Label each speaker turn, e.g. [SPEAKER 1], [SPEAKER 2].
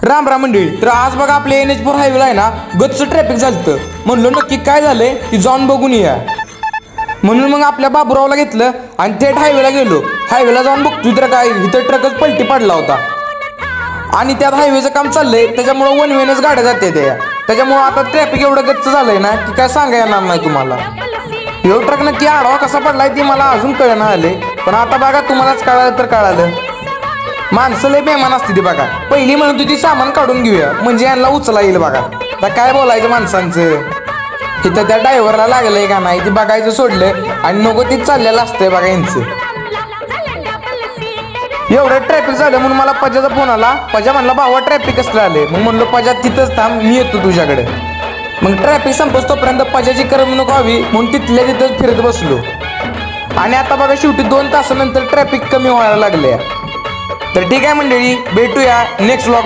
[SPEAKER 1] राम राम मंडळी. तर आज बघा आपल्या NH4 हायवेला आहे ना गच्च ट्रॅफिक झालतं. म्हणलं नक्की काय झालंय ती जाऊन बघून या. म्हणून मग आपल्या बाबुरावला घेतलं आणि थेट हायवेला गेलो. हायवेला जाऊन बघतो तर काय इथं ट्रकच पलटी पडला होता आणि त्यात हायवेचं काम चाललंय, त्याच्यामुळे वन वेनच गाड्या जाते त्याच्यामुळे आता ट्रॅफिक एवढं गच्च झालंय ना की काय सांगा येणार नाही तुम्हाला. एवढं ट्रक नक्की आडवा कसा पडलाय ते मला अजून कळना आले, पण आता बघा तुम्हालाच कळालं तर कळालं. माणसं लय बेमान असते ती बघा. पहिली म्हणत होती सामान काढून घेऊया म्हणजे यांना उचला येईल बघा. आता काय बोलायचं माणसांचं. तिथं त्या ड्रायव्हरला लागलंय का नाही ते बघायचं सोडलं आणि नको ते चाललेलं असतंय बघा यांचं. एवढं ट्रॅफिक झालं म्हणून मला पजाचा फोन आला. पजा म्हणला भावा ट्रॅफिक कसलं आले. मग म्हणलो पजा तिथंच थांब मी येतो तुझ्याकडे. मग ट्रॅफिक संपस तोपर्यंत पजाची करमणूक व्हावी म्हणून तिथल्या तिथंच फिरत बसलो. आणि आता बघा शेवटी 2 तासानंतर ट्रॅफिक कमी व्हायला लागले. तर ठीक आहे मंडळी, भेटूया नेक्स्ट व्लॉग.